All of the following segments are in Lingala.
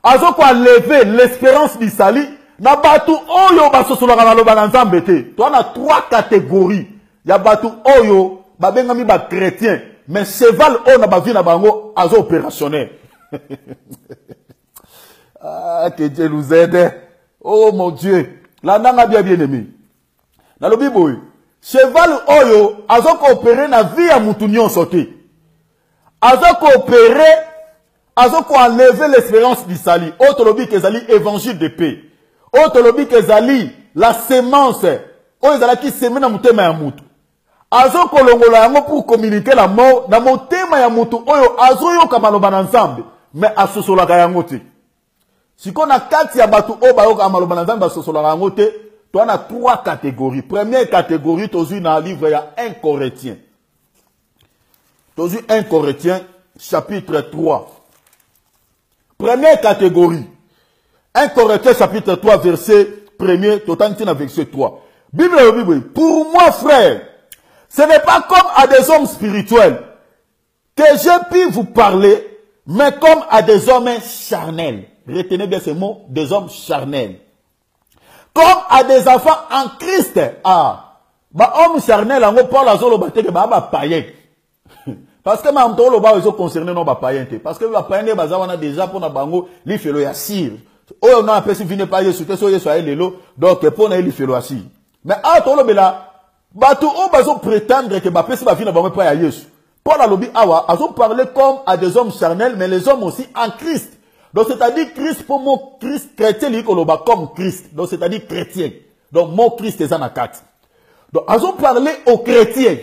Azo ko lever l'espérance du salut. Na batu oyo basosolaka na loba na nzambe te. Toi na 3 catégories. Ya batu oyo babengami ba chrétien, mais cheval o na ba vie na bango azo opérationnel. Ah, que Dieu nous aide. Oh mon Dieu. La nanga bien aimé. Na lobi boy. Cheval oyo azo coopérer na vie ya mutu nyonso te. Azo coopérer, azo ko enlever l'espérance du salut. Autre lobi kezali évangile de paix. Autre lobi kezali la sémence. Oyo ezalaki seme na mutema ya mutu. Azo kolongola yango pour communiquer la mort na motema ya mutu oyo azo yoka maloba na nzambe, mais asosolaka yango te. Siko na kati ya batu oyo bayoka maloba na nzambe asosolaka yango te, to na 3 catégories. Première catégorie tozui na livre ya 1 Corinthiens. Tozui 1 Corinthiens chapitre 3. Première catégorie. 1 Corinthiens chapitre 3 verset 1er, totantina verset 3. Bible, pour moi frère, ce n'est pas comme à des hommes spirituels que je puis vous parler, mais comme à des hommes charnels. Retenez bien ce mot, des hommes charnels. Comme à des enfants en Christ. Ah, bah homme charnel, on parle à zolo bateke bah païen. Parce que ma mtolo ba ils concerné non ba païen. Parce que ba païen ba zawana déjà pour na bango li felo ya sir. Oh on a appelé si vine pas Yesu que so Yesu a lelo donc pour na li felo ya sir. Mais ah tolo bela batu o bazo prétendre que ba pesi ba vine ba pas ya Yesu. Paul a lobi awa azo parler comme à des hommes charnels mais les hommes aussi en Christ. Donc c'est-à-dire Christ pour mon Christ chrétien li koloba comme Christ. Donc c'est-à-dire chrétien. Donc mon Christ est en akat. Donc azo parler aux chrétiens.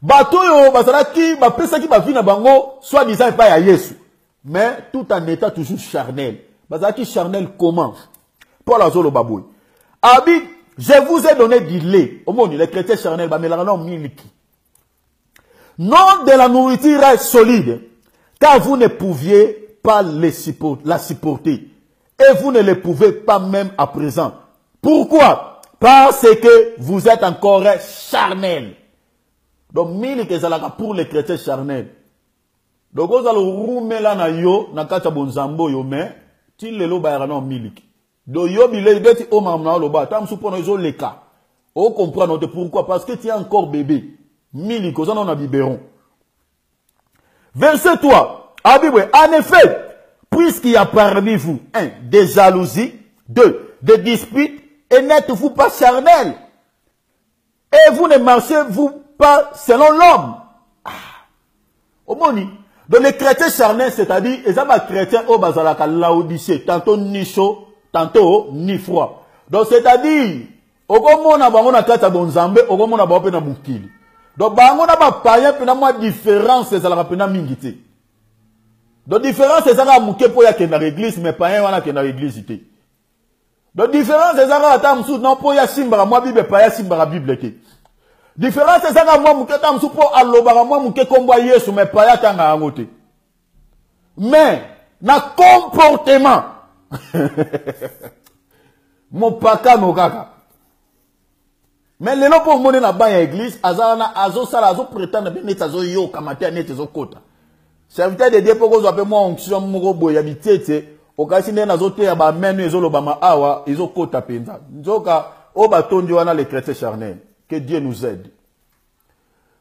Bato yo bazala ki ba pesa ki ba vina bango soit disant pas ya Yesu. Mais tout en état toujours charnel. Bazala ki charnel comment? Paul azo lo baboy. Abi, je vous ai donné du lait. Au monde les chrétiens charnels ba melana miliki. Non de la nourriture solide, car vous ne pouviez pas la supporter. Et vous ne le pouvez pas même à présent. Pourquoi? Parce que vous êtes encore charnel. Donc, mille que ça pour les chrétiens charnels. Donc, vous allez roumer là na yo, na kata bonzambo yo, mais, til le lo bayara non miliki. Donc, yo bile, beti o mamna lo ba, tam soupono yo le cas. On comprend pourquoi? Parce que tu es encore bébé. Miliki, ça non a biberon. Verset 3. Abibwe, en effet, puisqu'il y a parmi vous, 1, des jalousies, 2, des disputes, et n'êtes-vous pas charnel? Et vous ne marchez-vous pas selon l'homme? Ah. Au moni. Donc les chrétiens charnels, c'est-à-dire, ils ont des chrétiens au bazalaka laodicée, tantôt ni chaud, tantôt ni froid. Donc c'est-à-dire, au moment na bango na kata bonzambe, au moment na bango na mukili. Donc bango na ba païen pena moi différence c'est la pena mingité. Donc différence c'est ça muke po ya kenda l'église mais païen wana kenda l'église ité. Donc différence c'est ça ata msu non po ya simbara moi bible païen simbara bible té. Différence c'est ça moi muke ta msu po alobara moi muke kombo Yesu mais païen tanga angote. Mais na comportement mon paka no kaka. Mais les gens pour monter dans la église, azo sala azo prétendre bien net azo yo kamate net azo kota. Serviteur de Dieu pour que vous appelez moi onction moko boya bitete, okasinde nazo te ya ba menu ezolo ba ma awa ezo kota penza. Nzoka o batondi wana les chrétiens charnels. Que Dieu nous aide.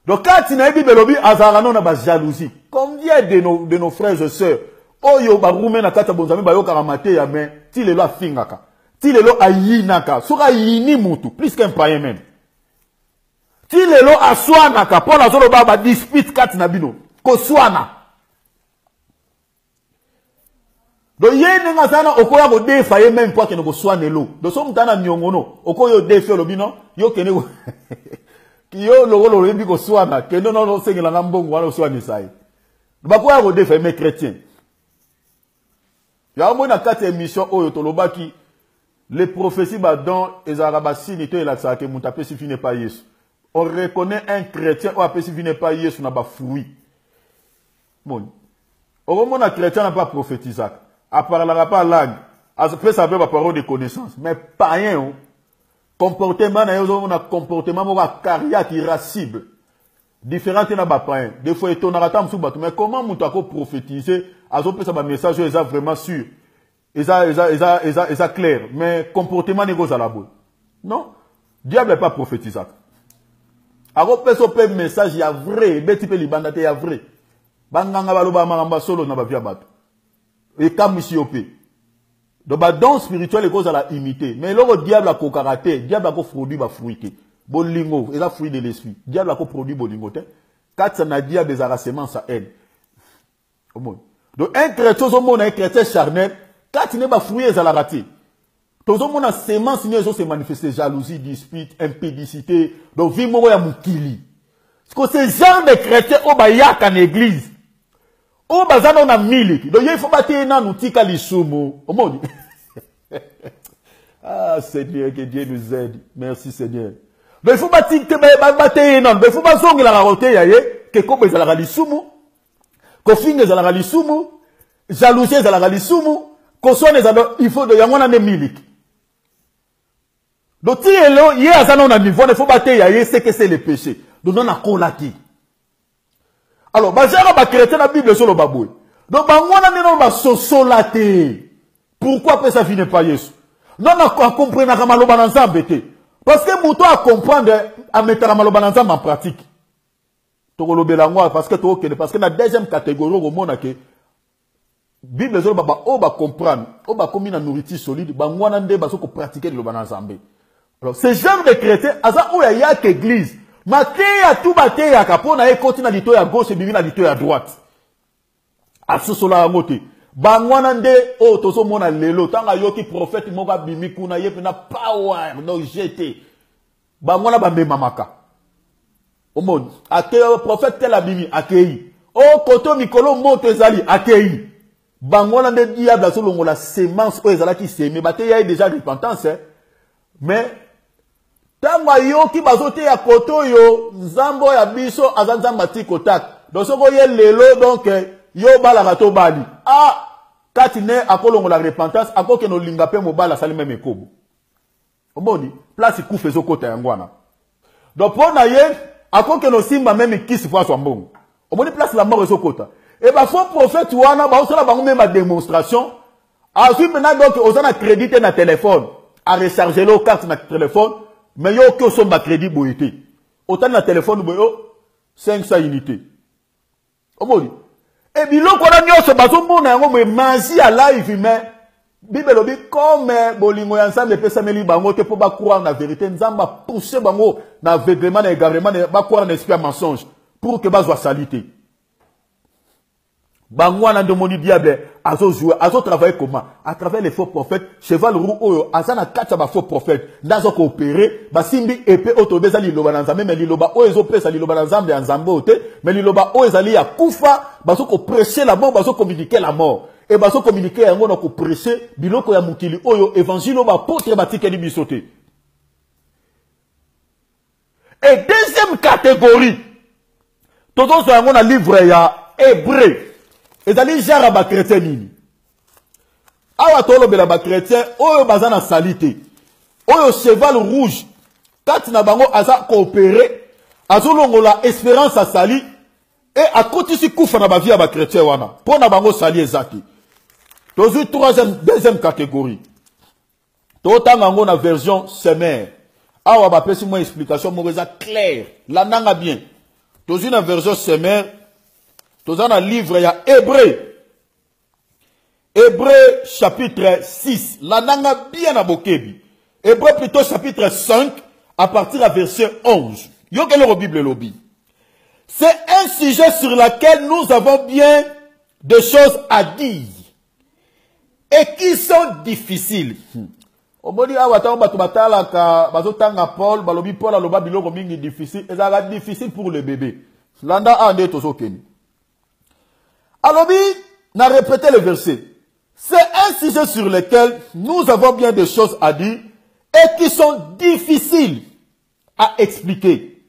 Donc quand tu n'as Bible lobi azarano na ba jalousie. Combien de nos frères et sœurs oyo ba rume na kata bonzami ba yo kamate ya men ti le lo afingaka. Ti lelo ayinaka, soka yini mutu, plus qu'un païen même. Ti lelo aswanaka, pour la zolo baba dispute kat na bino, ko swana. Do yene nga sana okoya ko defaye même pour que no swane lo. Do so mutana nyongono, okoyo defe lo bino, yo kene ko yo lo yebi ko swana, kendo no sengela na mbongo wana swana sai. Ba koya ko defaye mes chrétiens. Ya mo na kate émission oyo tolobaki les prophéties dans les arabasines et la saque mutape si n'est pas Yesu. On reconnaît un chrétien ou appelé si n'est pas Yesu n'a pas fruit. Bon. Au moment où un chrétien n'a pas prophétisé, à parlera pas langue, à ce fait ça veut pas parole de connaissance, mais païen comportement na yo na comportement mo carrière irascible. Différent na ba païen. Des fois étonnera tam sou batou mais comment mutu ko prophétiser, azo pe ça ba message est vraiment sûr. eza clair, mais comportement n'est pas à la boue. Non, diable n'est pas prophétisable. Alors, peut message, il y a vrai, beti pe libandate, il y a vrai. Banganga baloba maramba solo na ba via bato. Et comme ici au pays. Donc, bah, don spirituel, cause à la imiter. Mais le diable a co-karaté, diable a co-produit, bah, fruité. Bolingo, et ça, fruit de l'esprit. Diable a co-produit, bolingo, quand ça n'a diable des arrassements, ça aide. Donc, un chrétien, un chrétien charnel, quand il n'est pas fruit, ça l'a raté. Tout le monde a sémence, il se manifester jalousie, dispute, impédicité. Donc, vie, moi, ya moukili. Parce que ces gens de chrétiens, oh, bah, yak en église. Oh, bah, ça, on a mille. Donc, il faut battre un outil kalissumo. Au monde. Ah, Seigneur, que Dieu nous aide. Merci, Seigneur. Donc, il faut battre un outil. Il faut battre un outil. Que comme ils ont la lissumo. Que finge za la lissumo. Jalousie za la lissumo. Que soit il faut de yamona ne milik. Donc, si il y a un niveau, il faut battre, c'est que c'est le péché. Donc, on a colati. Alors, bazara ba chrétien la Bible sur le baboué. Donc, on a pas sosolaté. Pourquoi peut ça finit pas Yesu? Non, on comprend que maloba ensemble. Parce que mouton a comprendre à mettre la maloba ensemble en pratique. Parce que la deuxième catégorie, au monde, que Bible sur le baba, on va comprendre, on va comme une nourriture solide, on va pratiquer le ban ensemble. Alors, ce genre de chrétiens, où il y a l'église, Matéya tout Matéya kapona e continue na lito ya gauche et bibi na lito ya droite. Asosola ya mote. Bangwana nde o tozo mona lelo tanga yoki prophète moka bimi kuna yepe na power no jeté. Bangwana bambe mamaka. Omoni ake prophète tel abimi akei. O koto mikolo moto ezali akei. Bangwana nde diable asolongo la sémence o ezala ki seme Matéya est déjà repentance hein. Mais tanga yoki bazote ya koto yo nzambo ya biso azanzamba tikotak donc soko ye lelo donc yo bala gato bali ah katine akolongo la repentance akoke no linga pe mobala sali meme kobo omoni place kufe zo kota yangwana donc pona ye akoke no simba meme kisi fois so mbongo omoni place la mort zo kota et ba faux prophète wana ba osala bango même démonstration ensuite maintenant donc osana créditer na téléphone à recharger le carte na téléphone. Mais yo qui sont ma crédit boité. Autant na téléphone boyo 500 unités. Omoli. Et bilo kona nyoso bazombo na yango me manzi à live mais Bible obi comme bolingo ensemble pesa meli bango te po ba croire na vérité nzamba pousser bango na aveuglement na égarement ba croire na esprit mensonge pour que bazwa salité. Bangwana de moni diable azo jouer azo travailler comment à travers les faux prophètes cheval roux oyo azana katsa ba faux prophètes ndazo coopérer ba simbi épée otobeza liloba na nzambe mais liloba oyo ezo pesa liloba na nzambe ya nzambe ote mais liloba oyo ezali ya kufa bazo ko prêcher la mort bazo communiquer la mort et bazo communiquer yango na ko prêcher biloko ya mukili oyo évangile ba apôtre batikeli bisote. Et deuxième catégorie tozo yango na livre ya Hébreu. Et d'aller genre ba chrétien nini. Awa tolo bela ba chrétien oyo bazana salité. Oyo cheval rouge. Kat na bango aza coopérer, azolongola espérance à sali et à côté si kufa na ba vie ba chrétien wana. Pour na bango sali ezaki. Tozu deuxième catégorie. To tangango na version Semer. Awa ba pesi mo explication mo reza clair. La nanga bien. Tozu na version Semer. Tous dans le livre, il y a Hébreu. Hébreu chapitre 6. La nanga bien à Bokebi. Hébreu plutôt chapitre 5 à partir du verset 11. Yo quel est le Bible lobby. C'est un sujet sur lequel nous avons bien des choses à dire. Et qui sont difficiles. Au moment où on va Paul, balobi Paul aloba biloko mingi difficile. Et ça va difficile pour le bébé. Landa ande tosokeni. Alors, on a répété le verset. C'est un sujet sur lequel nous avons bien des choses à dire et qui sont difficiles à expliquer.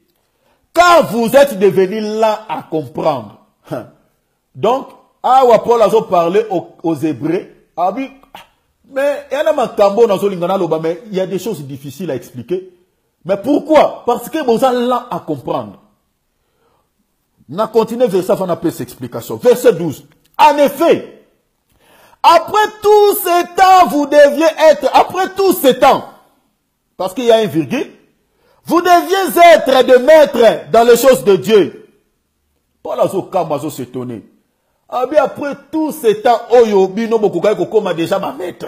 Car vous êtes devenus là à comprendre. Donc, Paul a parlé aux Hébreux. Mais il y a des choses difficiles à expliquer. Mais pourquoi? Parce que vous êtes là à comprendre. On a continué vers ça, on a fait cette explication. Verset 12. En effet, Après tous ces temps, vous deviez être, après tous ces temps, parce qu'il y a un virgule, vous deviez être des maîtres dans les choses de Dieu. Paul a s'étonner. Après tous ces temps, Oyo, Bino, Bokuka, Kokoma déjà ma maître.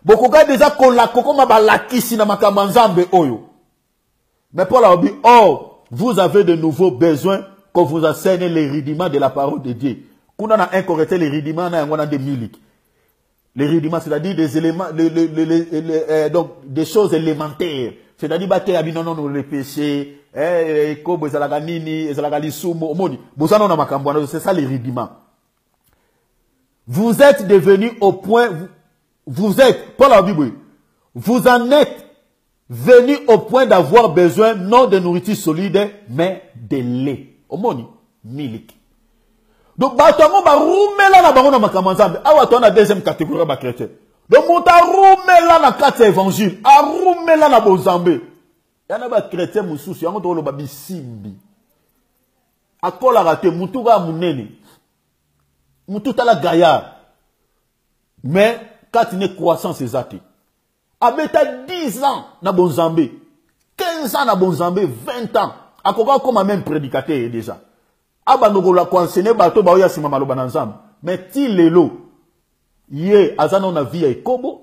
Bokuka déjà Kokoma Balakisi na Makamanzambe Oyo. Mais Paul a dit, oh, vous avez de nouveaux besoins qu'on vous enseigne les rudiments de la parole de Dieu. Qu'on a incorrecté les rudiments, on a des miliques. Les rudiments, c'est-à-dire des éléments, donc des choses élémentaires. C'est-à-dire, non, les péchés, c'est ça les rudiments. Vous êtes devenus au point, vous êtes, Paul a dit, vous en êtes venus au point d'avoir besoin non de nourriture solide, mais de lait. Omoni, milik. Donc, batango ba roumela na bango na makamanzambe. Awa to na deuxième catégorie ba chrétien. Donc, monta roumela na quatre évangile, a roumela na bozambe. Yana ba chrétien mususu, yango to lo ba bisimbi. Akola raté mutu ga munene. Mutu tala gaillard. Mais quand il est croissance exacte. Abeta 10 ans na bonzambe. 15 ans na bonzambe, 20 ans. Akoka comme même prédicateur déjà. Abandoko la enseigner bato ba oya sima maloba na nzambe. Mais ti lelo ye azana na vie ya ekobo,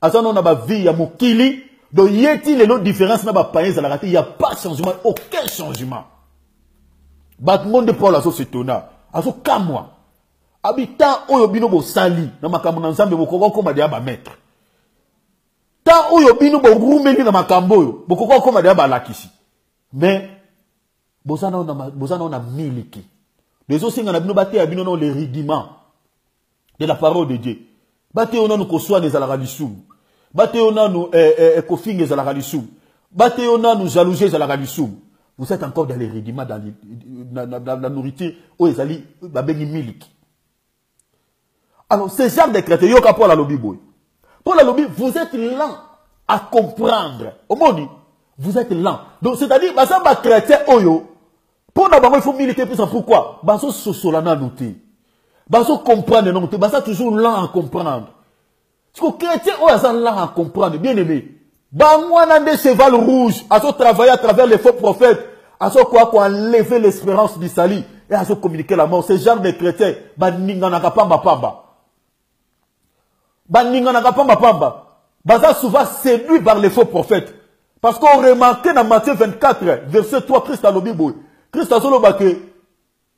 azana na ba vie ya mokili, do ye ti lelo différence na ba païens za la raté, il y a pas changement, aucun changement. Bat monde Paul aso setona, aso kamwa. Habitant oyo bino bo sali na makambo na nzambe bokoko koma dia ba maître. Ta oyo bino bo rumeli na makambo oyo bokoko koma dia ba lakisi. Mais bozana on a miliki. Les autres na bino baté abino non les rudiments de la parole de Dieu. Baté on a nous kosoa des alagalisou. Baté on a nous kofinge des alagalisou. Baté on a nous jalouser des alagalisou. Vous êtes encore dans les rudiments dans la nourriture où ils allaient babeni miliki. Alors ce genre de chrétiens yoka Paul alobi boy. Paul alobi vous êtes lents à comprendre. Au monde vous êtes lents. Donc c'est-à-dire bah ça ba chrétien oyo. Pour d'abord, il faut militer plus. Pourquoi? Baso sosolana noté. Baso comprendre non. Baso toujours lent à comprendre. Parce que chrétien, oh, ça lent à comprendre. Bien aimé. Bangwana de cheval rouge. À se travailler à travers les faux prophètes. À ce quoi enlever l'espérance du salut. Et à se communiquer la mort. Ce genre de chrétiens. Baningana pamba pamba. Baningana pamba pamba. Baso souvent séduit par les faux prophètes. Parce qu'on remarquait dans Matthieu 24, verset 3, Christ a l'obi. Christ a dit que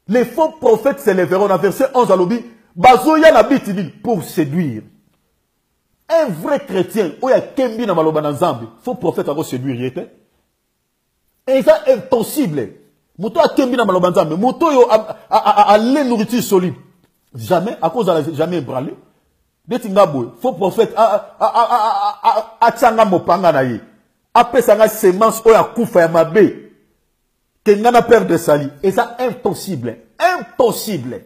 les faux prophètes s'élèveront. Dans verset 11 à l'obi, bazoya na bitini pour séduire. Un vrai chrétien, où il y a kembi na maloba na nzambe, faux prophète a séduire yete. Et ça est impossible. Mouto a kembi na maloba nzambe, mouto yo a les nourriture solide. Jamais, à cause de jamais ébranlé. Detinga boy, faux prophète a tchanga mopanga na ye. Après ça, semence oya koufa ya mabe. Que n'ana peur de sali. Et ça, impossible. Impossible.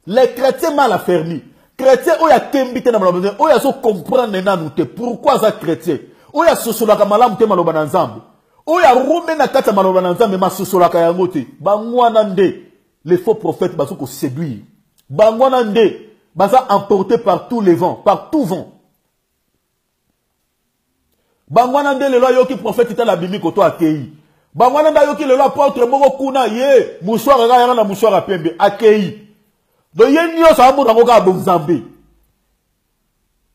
Les chrétiens mal affermis. Chrétiens, oya kembite na malobana. Oya so comprendre nanouté. Pourquoi ça chrétien? Oya sosolaka malamute malobana nzambe. Oya rume na kata malobana nzambe ma sosolaka yangote. Bangwana nde. Les faux prophètes baso ko séduire. Bangwana nde. Basa emporté par tous les vents. Par tout vent. Bangwana nde lelo yoki prophète ita la bimi koto akei. Bangwana nda yoki lelo apôtre moko kuna ye mouchoir ga yana na mouchoir a pembe akei. Do ye nyo sa mo dango ka bonzambe.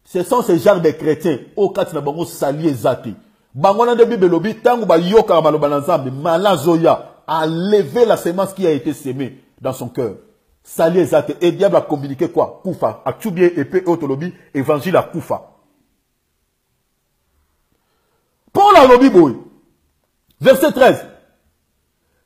Ce sont ces genres de chrétiens au kati na bango sali ezati. Bangwana nde bible lobi tangu ba yoka maloba na nzambe malazoya a levé la semence qui a été semée dans son cœur. Sali ezati et diable a communiqué quoi? Koufa a tubie épée autolobi évangile à Koufa. Paul a l'obi boy. Verset 13.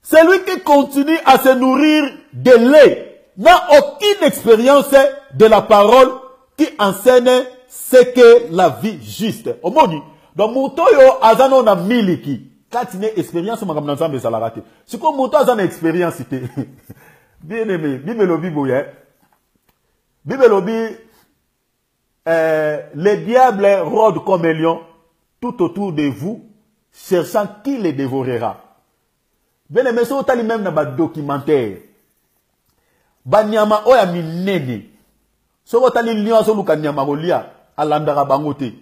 Celui qui continue à se nourrir de lait n'a aucune expérience de la parole qui enseigne ce que la vie juste. Au moni. Donc, Moutoyo azano na miliki. Quand il y a expérience, on va faire ça la raté. C'est comme Moutoyo azano expérience. Bien aimé. Bible lobi boy. Bible lobi. Le diable rôde comme un lion tout autour de vous, cherchant qui les dévorera. Bien aimé, c'est même dans le documentaire. banyama oya minene. Soko tali lion so luka nyama kolia alandaka bangote.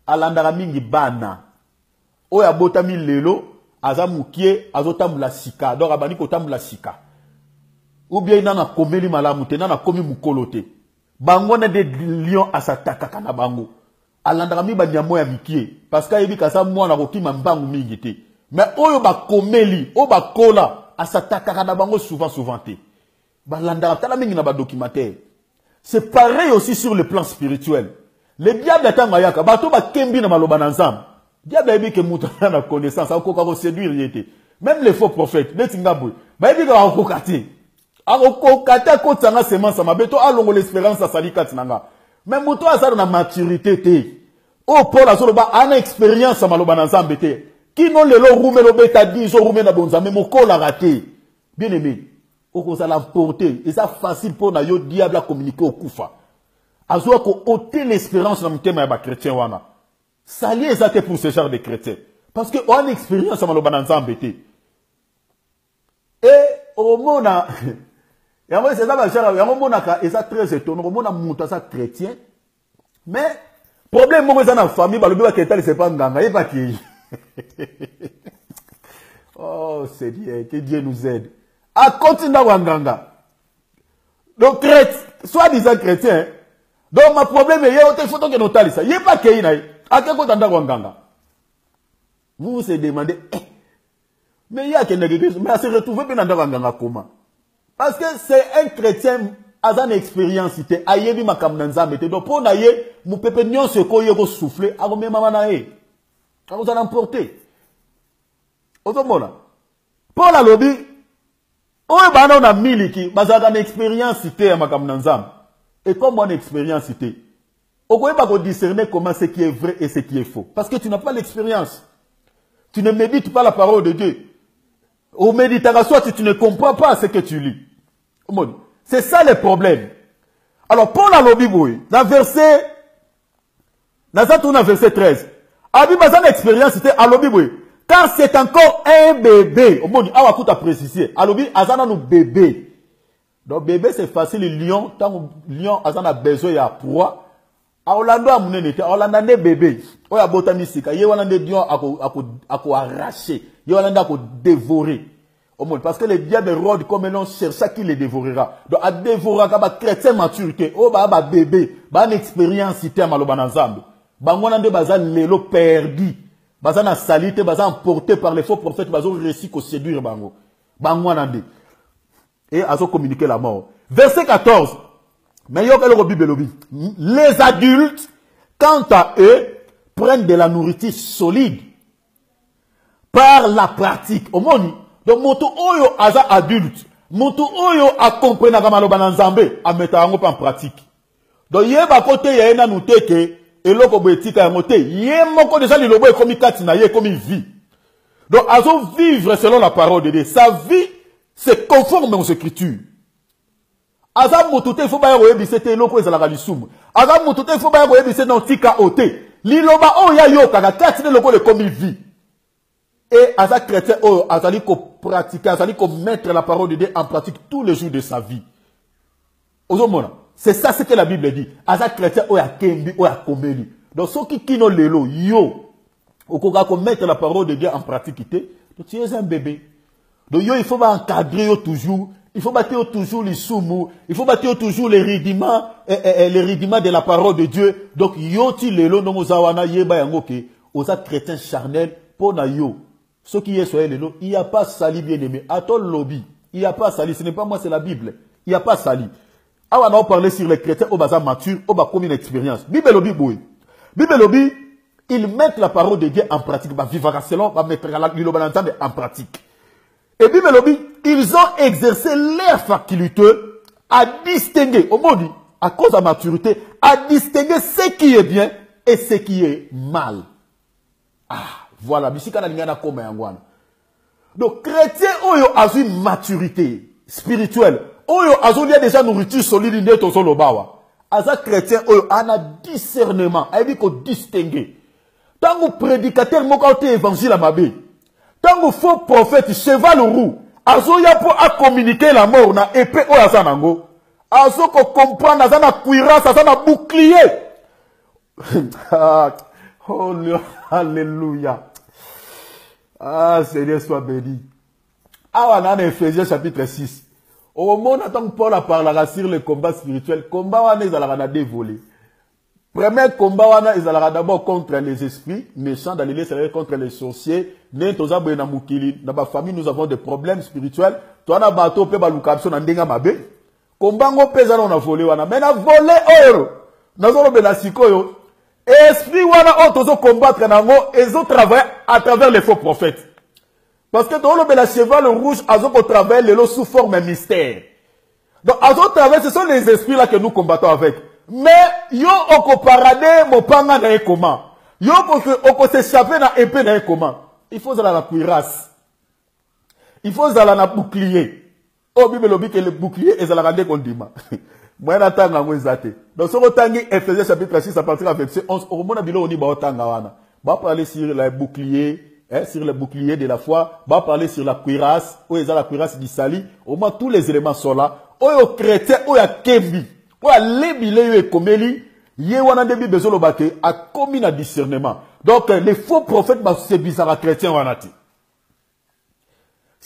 Alandaka mingi bana. Oya botami lelo aza mukie azotamula sika. Donc abani ko tamula sika. Ou bien nana komeli malamu te nana komi mukolo te. Bango na de lion asataka kana bango. Alandaka mi banyama ya mikie parce que yebi kasa mwana kokima mbangu mingi te. Mais oyo ba komeli, o ba kola asataka kana bango souvent te. Balandaka tala mingi na ba documentaire. C'est pareil aussi sur le plan spirituel. Le diable est en ayaka. Bato ba kembi na maloba na nzambe. Diable ebi ke mutu na connaissance. Ako kako séduire yete. Même les faux prophètes. Neti ngabwe. Ba ebi ka akokate. Akokate akotanga semence mabeto alongo l'espérance à sali katinanga. Mais mutu asala na maturité te. O Paul azoloba ana expérience à maloba na nzambe te. Qui non le lo rume lo beta di zo rume na bonzambe moko la raté. Bien aimé. Oko ça l'emporter et ça facile pour na yo diable à communiquer au kufa azo ko ôter l'espérance dans mutema ya ba chrétien wana sali ezate pour ce genre de chrétiens parce que on a expérience à maloba nzambe te et au mona yango c'est ça ba genre yango mona ka et ça très étonnant au mona muta ça chrétien mais problème mo za na famille ba lobi ba ketali c'est pas nganga et pas qui oh c'est Dieu que Dieu nous aide à continuer wanganga. Donc, soi-disant chrétien, donc ma problème est, il faut que nous talions ça. Il n'y a pas qu'il y ait, à quel point t'entends wanganga? Vous vous demandez, mais il y a quelqu'un qui mais à se retrouver bien dans wanganga comment? Parce que c'est un chrétien, à une expérience, il a eu ma kamnanza, mais donc pour naïe, mon pépé nyon se koye ko souffler, à vous-même naïe. À vous en emporter. Autrement, pour la lobby, oye bana na miliki bazaka na expérience cité ya makamna nzambe et comme on expérience cité okoye ba ko discerner comment ce qui est vrai et ce qui est faux parce que tu n'as pas l'expérience tu ne médites pas la parole de Dieu au méditation tu ne comprends pas ce que tu lis c'est ça le problème alors pour la lobby boy dans verset dans verset 13 abi bazana expérience cité à lobby boy car c'est encore un bébé. Au monde, on va préciser. Alors, azana nous bébé. Donc, bébé, c'est facile. Le lion, tant lion, azana besoin de proie. A Orlando, a mouné n'était. Orlando, des bébés. On a botanistique. Il y a un lion à arracher. Il y a un à dévorer. Au monde, parce que les diables rôdent comme un cherche qui les dévorera. Donc, à dévorer, comme un chrétien maturité. Oh, bah, bébé. Bah, une expérience, si t'es malo banazambe. Bah, on a des bazan, l'élo perdu. Bazana salite, bazan emporté par les faux prophètes, bazan réussi qu'au séduire bango. Bango nande. Et azo communiquer la mort. Verset 14. Mais yo le Bible lobi. Les adultes, quant à eux, prennent de la nourriture solide par la pratique. Au monde, donc moto oyo aza adulte, moto oyo a compris na kamalo bananzambe, a mettre en pratique. Donc yeba côté ya ena nuteke. Et l'autre boetika ya moté, yé moko déjà li lobo comme katina yé comme vie. Donc azo vivre selon la parole de Dieu. Sa vie c'est conforme aux écritures. Aza motote il faut ba yo bisete loko ezalaka lisumu. Aza motote il faut ba yo bisete non tika oté. Li loba o ya yo kaka katina loko le comme vie. Et aza chrétien o azali ko pratiquer, azali ko mettre la parole de Dieu en pratique tous les jours de sa vie. Ozomona. C'est ça ce que la Bible dit. Aza chrétien oya kembi oya komeli. Donc ceux qui kino lelo yo okoka ko mettre la parole de Dieu en pratique donc tu es un bébé. Donc yo il faut pas encadrer yo toujours, il faut battre toujours les soumou, il faut battre toujours les rudiments de la parole de Dieu. Donc yo ti lelo no zawana yeba yango ke oza chrétien charnel pour na yo. Ceux qui est soyez lelo, il y a pas sali bien aimé. À ton lobby, il y a pas sali, ce n'est pas moi c'est la Bible. Il y a pas sali. Ah, on a parlé sur les chrétiens au bazar mature, au bas comme une expérience. Bible lobby boy. Bible lobby, ils mettent la parole de Dieu en pratique. Bah, vivre selon, va mettre la en pratique. Et Bible lobby, ils ont exercé leur faculté à distinguer, au monde, à cause de la maturité, à distinguer ce qui est bien et ce qui est mal. Ah, voilà. Donc, chrétien, oyo a une maturité spirituelle. Oyo azolia déjà nourriture solide neto solo bawa. Aza chrétien oyo ana discernement, ayebi ko distinguer. Tango prédicateur moko te évangile à mabe. Tango faux prophète cheval roux, azoya po a communiquer la mort na épée oyo aza nango. Azo ko comprendre aza na cuirasse, aza na bouclier. Oh, alléluia. Ah, Seigneur soit béni. Ah, on a Ephésiens chapitre 6. Au moment où Paul a parlé sur le combat spirituel, combat wana ezalaka dévolé. Premier combat wana ezalaka d'abord contre les esprits méchants dans les lieux, contre les sorciers. Né toza boye na mukili, na ba famille nous avons des problèmes spirituels. Toi na bato pe ba lukapso na ndenga mabe. Combat ngo peza na volé wana. Mais na volé oro. Nazolo be na sikoyo. Esprit wana o tozo combattre nango ezo travailler à travers les faux prophètes. Parce que dans le cheval rouge, azo ko travailler lelo sous forme mystère. Donc azo travailler, ce sont les esprits là que nous combattons avec. Mais yo oko parade mo panga na comment. Yo oko s'échapper na épée na comment. Il faut la cuirasse. Il faut la bouclier. Oh Bible lobi que le bouclier est la rande kondima. Moi na tanga ngo ezate. Donc ce rotangi Ephésiens chapitre 6 à partir du verset 11, au moment bilo oni ba otanga wana. Ba parler sur le bouclier. Sur le bouclier de la foi, va parler sur la cuirasse, où est la cuirasse du sali, au moins tous les éléments sont là, où est le chrétien, où est le kembi, où est le komeli, yé wana debi bezolo bake, a commis na discernement. Donc, les faux prophètes, c'est bizarre, chrétien wanati.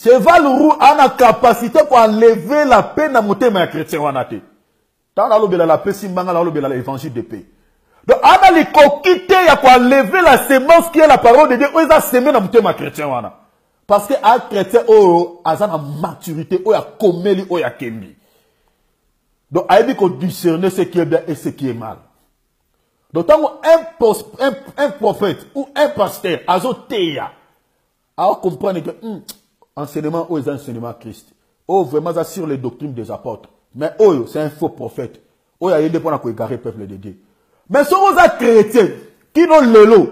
Cheval roux a la capacité pour enlever la paix dans mon thème à chrétien wanati. Tant la paix, si manga la l'évangile de paix. Donc, on a les coquilletés, il y a quoi lever la sémence qui est la parole de Dieu. On a semé dans le chrétien. Parce que un chrétien, il a une maturité, il a comméli, il a kembi. Donc, il y a discerner ce qui est bien et ce qui est mal. Donc, quand un prophète ou un pasteur, il a comprendre que enseignement, c'est un enseignement Christ. Vraiment, ça sur les doctrines des apôtres. Mais c'est un faux prophète. Il a aidé pour égarer le peuple de Dieu. Mais si vous êtes chrétiens, qui n'ont le lot,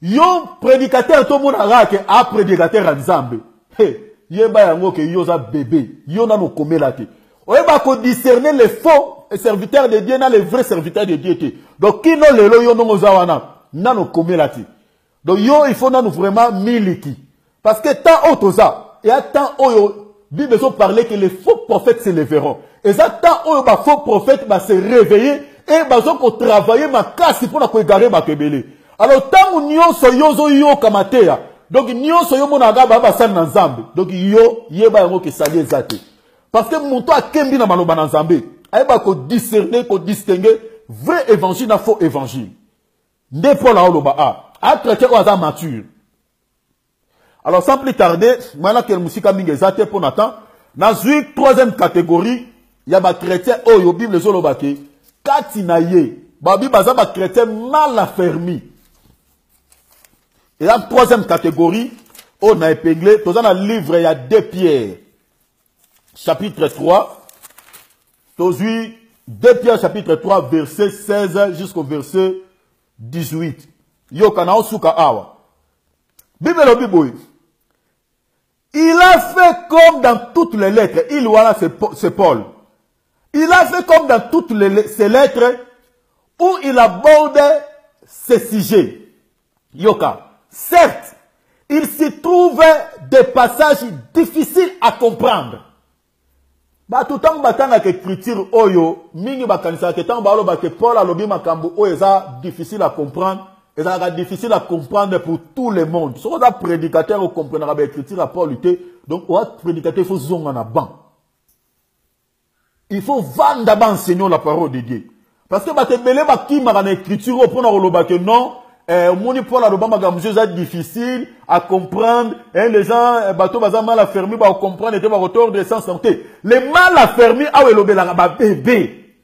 yon prédicateur tout le monde a prédicateur en Zambé. Hey, yeba yango ke yoza bébé, yon a nos komelate. Oyeba ko discerner les faux serviteurs de Dieu, na les vrais serviteurs de Dieu. Donc qui n'ont le lot, yon non ozawana, na nos komelate. Donc yon il faut nous vraiment miliki. Parce que tant otoza, et à tant oyo, Bible besoin parler que les faux prophètes se lèveront. Et ça tant oyo ba faux prophètes va se réveiller. Et bazo ko travailler ma casse pour na ko égarer ma kebele. Alors tant union so yozo yo kamatea. Donc union so yo monaga ba sal na Nzambe. Donc yo yeba yango ke sali ezate. Parce que mon toi kembi na maloba na Nzambe. Ayeba ko discerner, ko distinguer vrai évangile na faux évangile. Nde pour la oloba a chrétien ko aza mature. Alors sans plus tarder, maintenant que musika mingi ezate pour Nathan, na zui troisième catégorie, il y a ba chrétien oyo Bible zoloba ke Katinaye, babi baza ba chrétien mal affermi. Et la troisième catégorie, on a épinglé, dans un livre, il y a 2 Pierre, chapitre 3, 2 Pierre, chapitre 3, verset 16 jusqu'au verset 18. Yo kana suka awa. Bible Bible. Il a fait comme dans toutes les lettres. Il voilà c'est Paul. Il a fait comme dans toutes ces lettres où il aborde ces sujets. Yoka. Certes, il s'y trouve des passages difficiles à comprendre. Ba tout temps batanga que écriture oyo mingi bakanisa que tant balo ba que Paul alobi makambo o eza difficile à comprendre, eza difficile à comprendre pour tout le monde. So da prédicateur o comprendra ba écriture à Paul lutter. Donc o prédicateur faut zonga na ban. Il faut vendre d'abord enseigner la parole de Dieu. Parce que bah te belé bah qui m'a dans l'écriture au point que non, mon Paul a l'obama gamjou c'est difficile à comprendre. Les gens bateau baza mal affermi bah comprendre et va retour de sens santé. Les mal affermi ah ouais l'obé la bah bébé.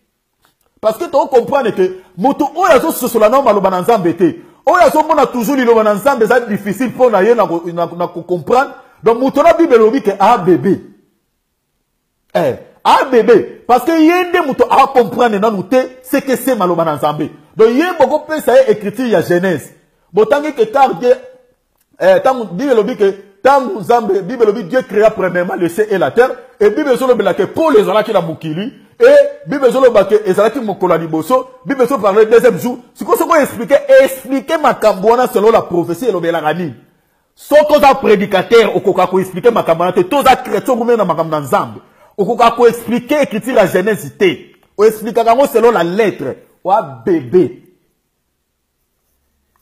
Parce que tu comprends que moto o yazo sur la norme l'obana nzambe te. O yazo mona toujours l'obana nzambe c'est difficile pour na na comprendre. Donc moto na Bible lobi que ah bébé. Ah bébé, parce que yende muto a comprendre na nous c'est que c'est maloba na Nzambe. Donc yende beaucoup plus ça écriture ya Genèse. Botangi que tarde tant Bible lobi que tant Nzambe Bible lobi Dieu créa premièrement le ciel et la terre et Bible zo lobi la que pour les ala qui la mukili et Bible zo lobi que ezala ki mokola liboso, Bible zo parler deuxième jour. Ce qu'on se expliquer makambo na selon la prophétie et lobi la rani. Soko za prédicateur, okoka ko expliquer makamana, toza chrétien ou même na makamana nzambe. Okoka ko expliquer écriture la Genèse té. O expliquer kango selon la lettre. Wa bébé.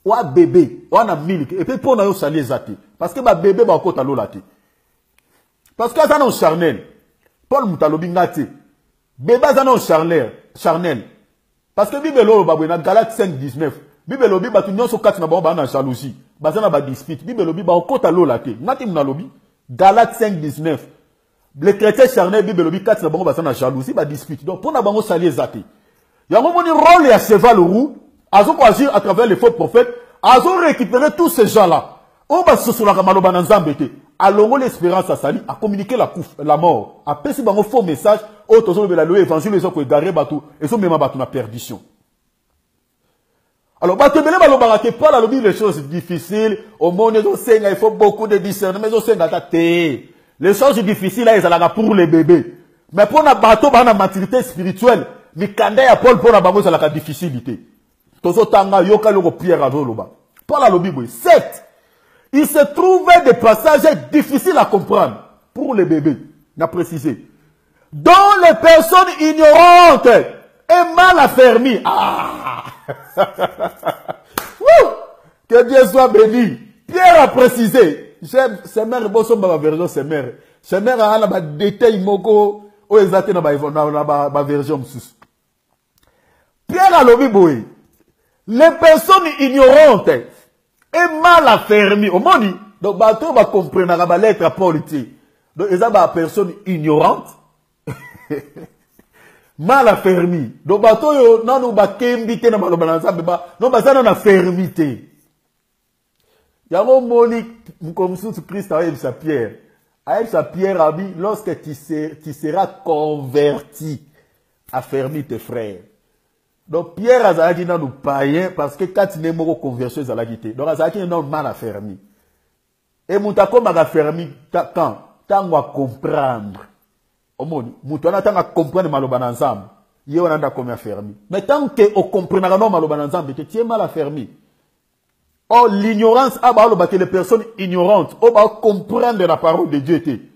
Wa bébé. Wa na milk. Et puis pour na yo sali ezati. Parce que ba bébé ba okota lola té. Parce que ça non charnel. Paul Moutalobi ngati. Bébé ça non charnel. Parce que Bible lo ba na Galates 5:19. Bible lobi ba tunyo so kati na ba na jalousie. Bazana ba dispute. Bible lobi ba okota lola té. Ngati mna lobi Galates 5:19. Les chrétiens charnels Bible lobi kati na bango bazana jalousie ba dispute. Donc pour na bango sali ezati. Yango moni rôle ya cheval roux, azo ko agir à travers les faux prophètes, azo récupérer tous ces gens-là. On va se souvenir maloba na nzambe te. Alongo l'espérance à sali, à communiquer la mort. Après si bango faux message, au tozo be la loi évangile les ko égaré batou et so mema batou na perdition. Alors batou belé baloba ke pas la lobby les choses difficiles, au monde ils ont senga il faut beaucoup de discernement, mais ils ont senga te. Les choses difficiles là ils allaient pour les bébés. Mais pour na bateau ba na maturité spirituelle, mikanda ya Paul pour na bango ça la difficulté. Tozo tanga yoka loko Pierre azoloba. Paul a le Bible 7. Il se trouvait des passages difficiles à comprendre pour les bébés, n'a précisé. Dont les personnes ignorantes et mal affermies. Ah! Que Dieu soit béni. Pierre a précisé. J'aime, c'est mère, bon, son ma version, c'est mère. C'est mère, a la détail, moko, ou exactement, ma version, Pierre a le Bible. Les personnes ignorantes et mal affermies. Au monde, donc, bateau va comprendre la lettre à Paul. Donc, ils ont des personnes ignorantes, mal affermies. Donc, bateau, non, nous, bakembité, non, non, ça, non, affermité. Il y a un moni, comme sous Christ, avec sa pierre. Avec sa pierre, ami, lorsque tu seras converti, affermis tes frères. Donc, Pierre a dit nous païens parce que quand il est mort conversion, il a quitté. Donc, il a dit non mal affermi. Et moutako m'a affermi quand? Tant à comprendre. Au monde, moutana tant à comprendre maloban ensemble. Il y a un comme affermi. Mais tant que on comprend non maloban ensemble, tu es mal affermi. Oh, l'ignorance, que les personnes ignorantes, comprendre la parole de Dieu. Tu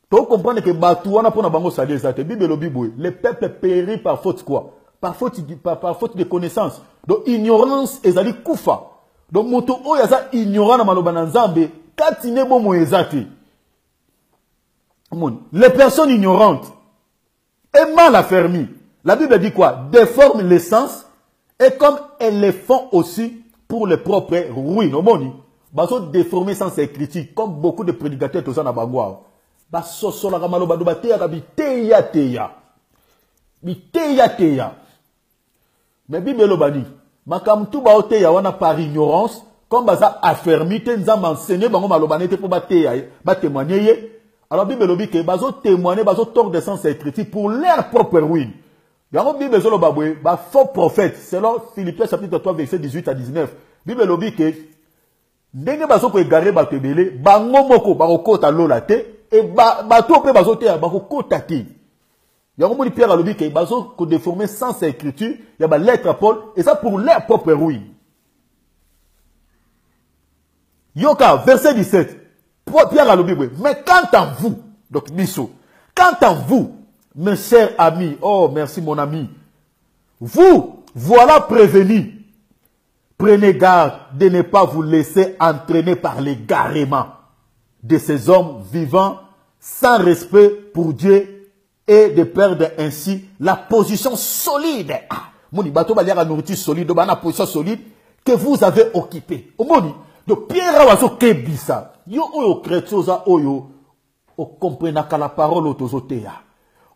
comprendre que Batouana pour na bango sali ça te Bible le Bible. Le peuple périt par faute quoi? Par faute de connaissance. Donc, ignorance, ezali koufa. Donc, moto o yaza ignorant na maloba na nzambe, katine bomo ezate. Les personnes ignorantes et mal affermies. La Bible dit quoi? Déforment les sens et comme elles le font aussi pour les propres ruines. Au monde, baso déformer sans ses critiques, comme beaucoup de prédicateurs tout ça na bangwa. Baso sola maloba do bateya kabi teya. Teya. Mais Bible lobani, makam tout ba ote ya wana par ignorance, comme baza affermi te nzamba enseigner bango malobane te pour ba témoigner. Alors Bible lobi ke bazo témoigner, bazo tordre de sens écrit pour leur propre ruine. Yango Bible zolo babwe, ba faux prophète, selon Philippiens chapitre 3 verset 18 à 19. Bible lobi ke ndenge bazo ko égarer ba tebele, bango moko ba kokota lola te et ba to pe bazo te ba kokota te. Il y a un Pierre à l'objet qui est déformé sans sa écriture. Il y a une lettre à Paul. Et ça pour leur propre ruine. Yoka, verset 17. Pierre à l'objet. Mais quant à vous, donc Misso, quant à vous, mes chers amis, oh merci mon ami, vous, voilà prévenus. Prenez garde de ne pas vous laisser entraîner par l'égarement de ces hommes vivants sans respect pour Dieu et de perdre ainsi la position solide. Moni bateau ba liara nourriture solide, ba na position solide que vous avez occupée. Au moni, donc Pierre wazo kebisa. Yo oyo chrétiosa oyo o comprenaka la parole otozoteya.